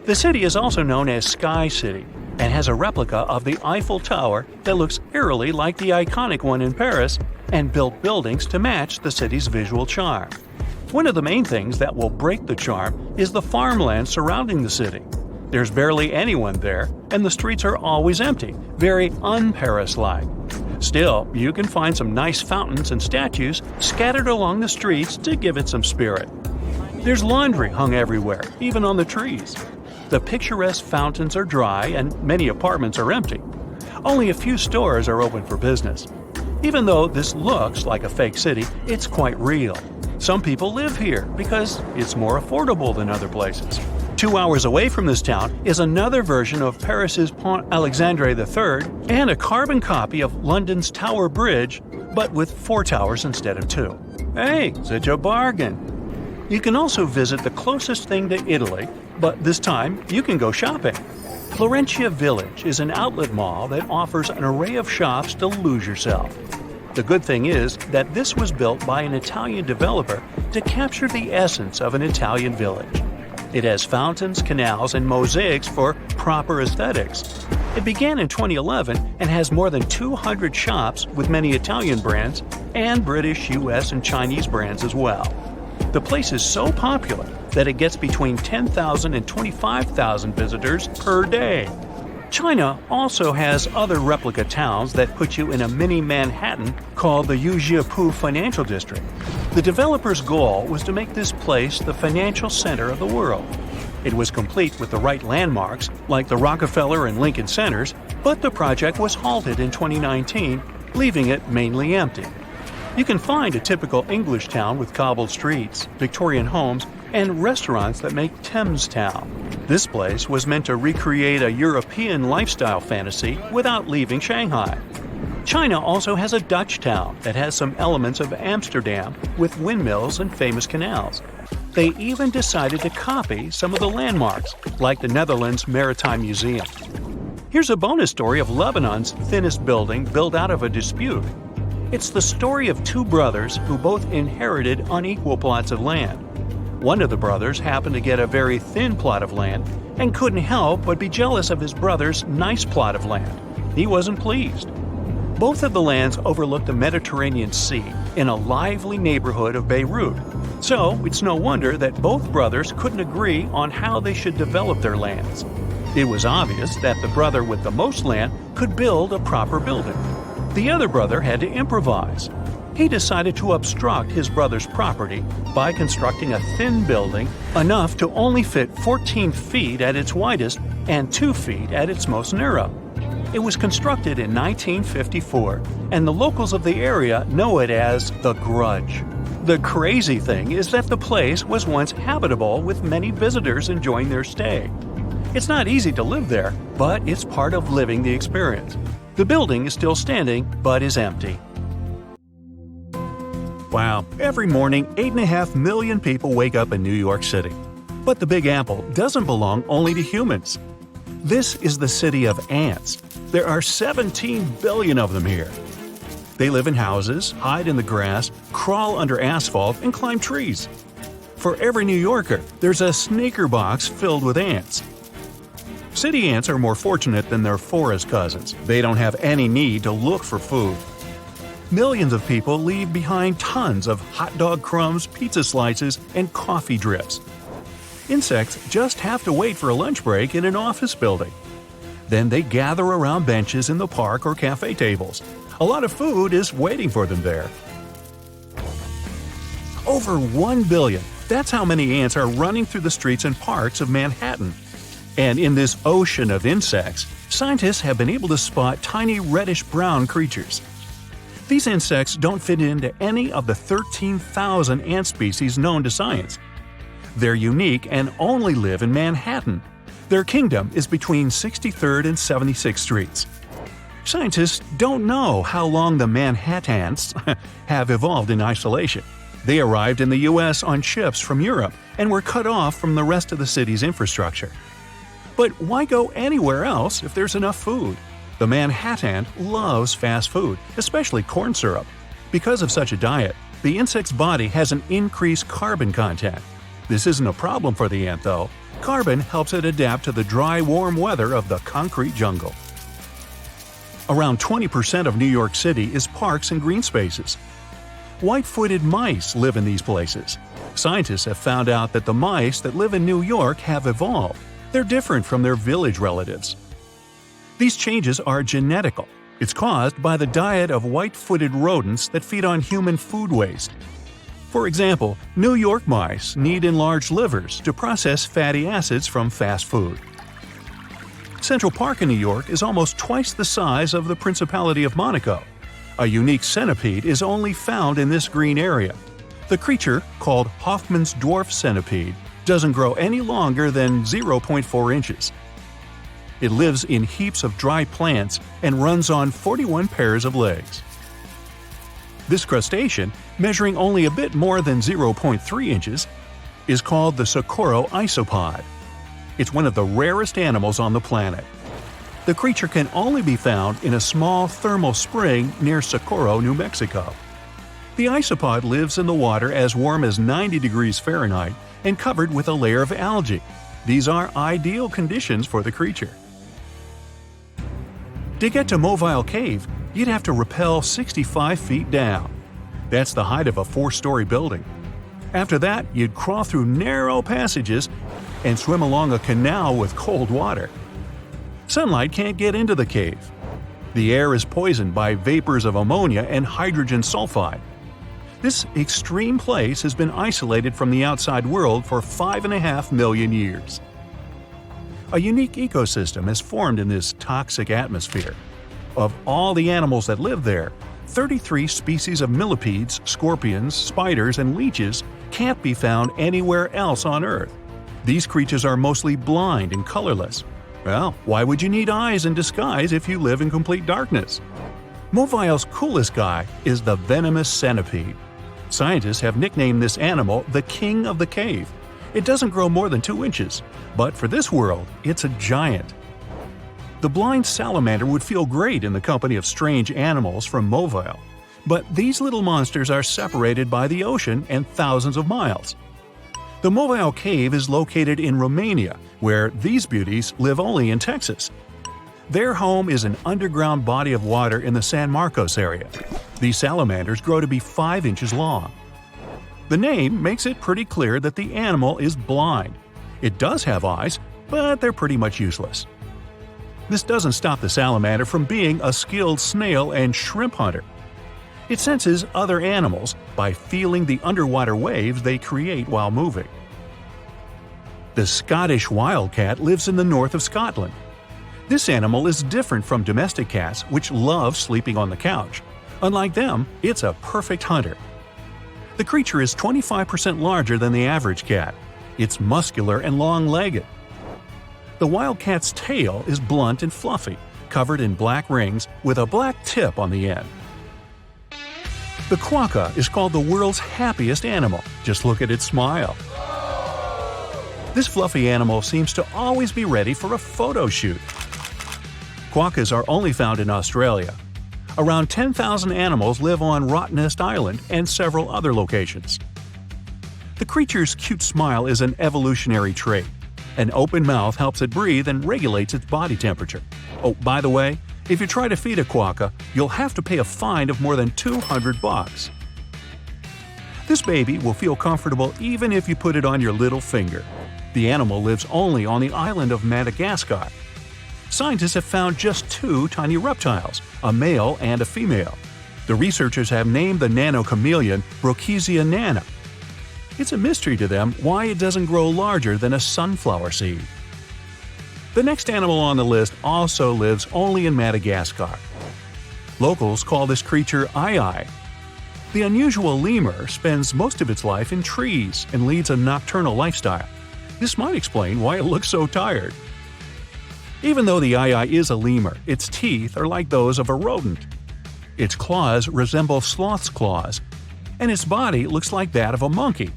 The city is also known as Sky City and has a replica of the Eiffel Tower that looks eerily like the iconic one in Paris and built buildings to match the city's visual charm. One of the main things that will break the charm is the farmland surrounding the city. There's barely anyone there, and the streets are always empty, very un-Paris-like. Still, you can find some nice fountains and statues scattered along the streets to give it some spirit. There's laundry hung everywhere, even on the trees. The picturesque fountains are dry and many apartments are empty. Only a few stores are open for business. Even though this looks like a fake city, it's quite real. Some people live here because it's more affordable than other places. 2 hours away from this town is another version of Paris's Pont Alexandre III and a carbon copy of London's Tower Bridge, but with 4 towers instead of 2. Hey, such a bargain! You can also visit the closest thing to Italy, but this time you can go shopping. Florentia Village is an outlet mall that offers an array of shops to lose yourself. The good thing is that this was built by an Italian developer to capture the essence of an Italian village. It has fountains, canals, and mosaics for proper aesthetics. It began in 2011 and has more than 200 shops with many Italian brands and British, US, and Chinese brands as well. The place is so popular that it gets between 10,000 and 25,000 visitors per day. China also has other replica towns that put you in a mini Manhattan called the Yujiapu Financial District. The developer's goal was to make this place the financial center of the world. It was complete with the right landmarks, like the Rockefeller and Lincoln Centers, but the project was halted in 2019, leaving it mainly empty. You can find a typical English town with cobbled streets, Victorian homes, and restaurants that make Thames Town. This place was meant to recreate a European lifestyle fantasy without leaving Shanghai. China also has a Dutch town that has some elements of Amsterdam with windmills and famous canals. They even decided to copy some of the landmarks, like the Netherlands Maritime Museum. Here's a bonus story of Lebanon's thinnest building built out of a dispute. It's the story of 2 brothers who both inherited unequal plots of land. One of the brothers happened to get a very thin plot of land and couldn't help but be jealous of his brother's nice plot of land. He wasn't pleased. Both of the lands overlooked the Mediterranean Sea in a lively neighborhood of Beirut. So it's no wonder that both brothers couldn't agree on how they should develop their lands. It was obvious that the brother with the most land could build a proper building. The other brother had to improvise. He decided to obstruct his brother's property by constructing a thin building enough to only fit 14 feet at its widest and 2 feet at its most narrow. It was constructed in 1954, and the locals of the area know it as the Grudge. The crazy thing is that the place was once habitable with many visitors enjoying their stay. It's not easy to live there, but it's part of living the experience. The building is still standing, but is empty. Wow, every morning 8.5 million people wake up in New York City. But the Big Apple doesn't belong only to humans. This is the city of ants. There are 17 billion of them here. They live in houses, hide in the grass, crawl under asphalt, and climb trees. For every New Yorker, there's a sneaker box filled with ants. City ants are more fortunate than their forest cousins. They don't have any need to look for food. Millions of people leave behind tons of hot dog crumbs, pizza slices, and coffee drips. Insects just have to wait for a lunch break in an office building. Then they gather around benches in the park or cafe tables. A lot of food is waiting for them there. Over 1 billion. That's how many ants are running through the streets and parks of Manhattan. And in this ocean of insects, Scientists have been able to spot tiny reddish-brown creatures. These insects don't fit into any of the 13,000 ant species known to science. They're unique and only live in Manhattan. Their kingdom is between 63rd and 76th Streets. Scientists don't know how long the Manhattans have evolved in isolation. They arrived in the U.S. on ships from Europe and were cut off from the rest of the city's infrastructure. But why go anywhere else if there's enough food? The Manhattan loves fast food, especially corn syrup. Because of such a diet, the insect's body has an increased carbon content. This isn't a problem for the ant, though. Carbon helps it adapt to the dry, warm weather of the concrete jungle. Around 20% of New York City is parks and green spaces. White-footed mice live in these places. Scientists have found out that the mice that live in New York have evolved. They're different from their village relatives. These changes are genetical. It's caused by the diet of white-footed rodents that feed on human food waste. For example, New York mice need enlarged livers to process fatty acids from fast food. Central Park in New York is almost twice the size of the Principality of Monaco. A unique centipede is only found in this green area. The creature, called Hoffman's dwarf centipede, doesn't grow any longer than 0.4 inches. It lives in heaps of dry plants and runs on 41 pairs of legs. This crustacean, measuring only a bit more than 0.3 inches, is called the Socorro isopod. It's one of the rarest animals on the planet. The creature can only be found in a small thermal spring near Socorro, New Mexico. The isopod lives in the water as warm as 90 degrees Fahrenheit and covered with a layer of algae. These are ideal conditions for the creature. To get to Mobile Cave, you'd have to rappel 65 feet down. That's the height of a 4-story building. After that, you'd crawl through narrow passages and swim along a canal with cold water. Sunlight can't get into the cave. The air is poisoned by vapors of ammonia and hydrogen sulfide. This extreme place has been isolated from the outside world for 5.5 million years. A unique ecosystem has formed in this toxic atmosphere. Of all the animals that live there, 33 species of millipedes, scorpions, spiders, and leeches can't be found anywhere else on Earth. These creatures are mostly blind and colorless. Well, why would you need eyes and disguise if you live in complete darkness? Mobile's coolest guy is the venomous centipede. Scientists have nicknamed this animal the king of the cave. It doesn't grow more than 2 inches, but for this world, it's a giant. The blind salamander would feel great in the company of strange animals from Mobile, but these little monsters are separated by the ocean and thousands of miles. The Mobile Cave is located in Romania, where these beauties live only in Texas. Their home is an underground body of water in the San Marcos area. These salamanders grow to be 5 inches long. The name makes it pretty clear that the animal is blind. It does have eyes, but they're pretty much useless. This doesn't stop the salamander from being a skilled snail and shrimp hunter. It senses other animals by feeling the underwater waves they create while moving. The Scottish wildcat lives in the north of Scotland. This animal is different from domestic cats, which love sleeping on the couch. Unlike them, it's a perfect hunter. The creature is 25% larger than the average cat. It's muscular and long-legged. The wildcat's tail is blunt and fluffy, covered in black rings with a black tip on the end. The quokka is called the world's happiest animal. Just look at its smile. This fluffy animal seems to always be ready for a photo shoot. Quokkas are only found in Australia. Around 10,000 animals live on Rottnest Island and several other locations. The creature's cute smile is an evolutionary trait. An open mouth helps it breathe and regulates its body temperature. Oh, by the way, if you try to feed a quokka, you'll have to pay a fine of more than $200. This baby will feel comfortable even if you put it on your little finger. The animal lives only on the island of Madagascar. Scientists have found just 2 tiny reptiles, a male and a female. The researchers have named the nano-chameleon Brookesia nana. It's a mystery to them why it doesn't grow larger than a sunflower seed. The next animal on the list also lives only in Madagascar. Locals call this creature Ai. The unusual lemur spends most of its life in trees and leads a nocturnal lifestyle. This might explain why it looks so tired. Even though the Ai is a lemur, its teeth are like those of a rodent. Its claws resemble sloth's claws, and its body looks like that of a monkey.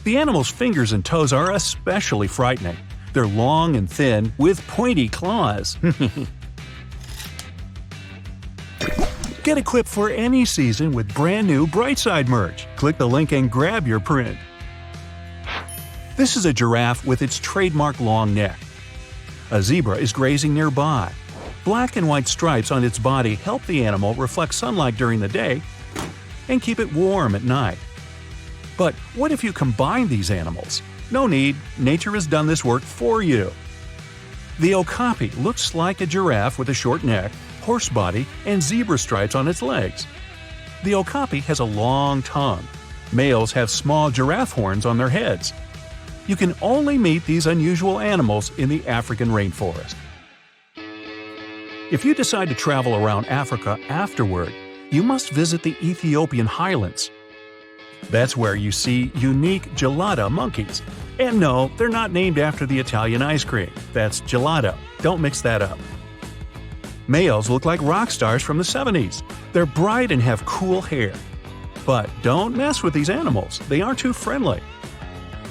The animal's fingers and toes are especially frightening. They're long and thin, with pointy claws. Get equipped for any season with brand new Brightside merch. Click the link and grab your print. This is a giraffe with its trademark long neck. A zebra is grazing nearby. Black and white stripes on its body help the animal reflect sunlight during the day and keep it warm at night. But what if you combine these animals? No need, nature has done this work for you. The okapi looks like a giraffe with a short neck, horse body, and zebra stripes on its legs. The okapi has a long tongue. Males have small giraffe horns on their heads. You can only meet these unusual animals in the African rainforest. If you decide to travel around Africa afterward, you must visit the Ethiopian highlands. That's where you see unique gelato monkeys. And no, they're not named after the Italian ice cream. That's gelato. Don't mix that up. Males look like rock stars from the 70s. They're bright and have cool hair. But don't mess with these animals. They aren't too friendly.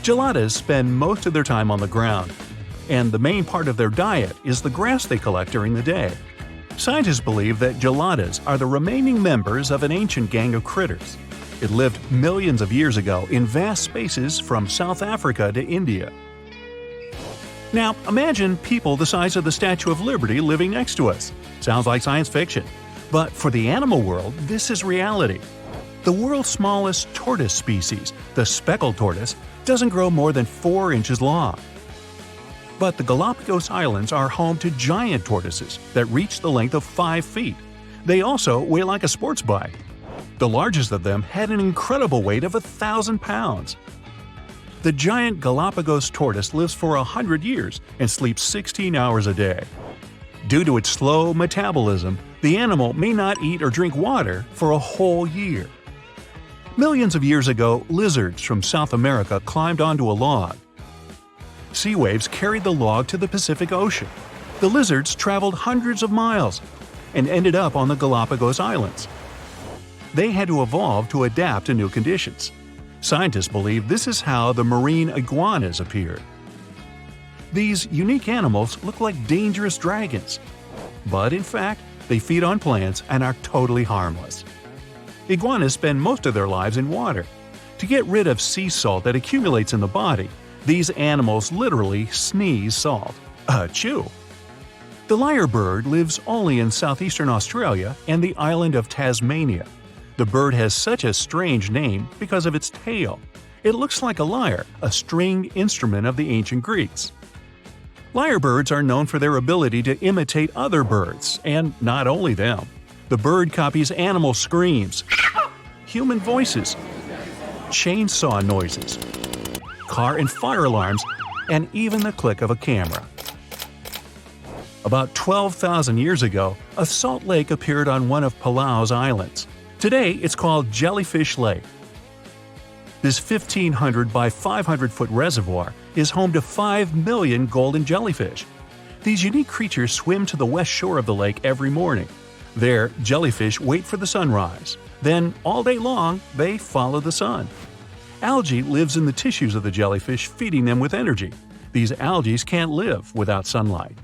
Gelatos spend most of their time on the ground, and the main part of their diet is the grass they collect during the day. Scientists believe that gelatos are the remaining members of an ancient gang of critters. It lived millions of years ago in vast spaces from South Africa to India. Now, imagine people the size of the Statue of Liberty living next to us. Sounds like science fiction. But for the animal world, this is reality. The world's smallest tortoise species, the speckled tortoise, doesn't grow more than 4 inches long. But the Galapagos Islands are home to giant tortoises that reach the length of 5 feet. They also weigh like a sports bike. The largest of them had an incredible weight of 1,000 pounds. The giant Galapagos tortoise lives for 100 years and sleeps 16 hours a day. Due to its slow metabolism, the animal may not eat or drink water for a whole year. Millions of years ago, lizards from South America climbed onto a log. Sea waves carried the log to the Pacific Ocean. The lizards traveled hundreds of miles and ended up on the Galapagos Islands. They had to evolve to adapt to new conditions. Scientists believe this is how the marine iguanas appeared. These unique animals look like dangerous dragons, but in fact, they feed on plants and are totally harmless. Iguanas spend most of their lives in water. To get rid of sea salt that accumulates in the body, these animals literally sneeze salt. Achoo! The lyrebird lives only in southeastern Australia and the island of Tasmania. The bird has such a strange name because of its tail. It looks like a lyre, a stringed instrument of the ancient Greeks. Lyrebirds are known for their ability to imitate other birds, and not only them. The bird copies animal screams, human voices, chainsaw noises, car and fire alarms, and even the click of a camera. About 12,000 years ago, a salt lake appeared on one of Palau's islands. Today, it's called Jellyfish Lake. This 1,500 by 500-foot reservoir is home to 5 million golden jellyfish. These unique creatures swim to the west shore of the lake every morning. There, jellyfish wait for the sunrise. Then, all day long, they follow the sun. Algae lives in the tissues of the jellyfish, feeding them with energy. These algae can't live without sunlight.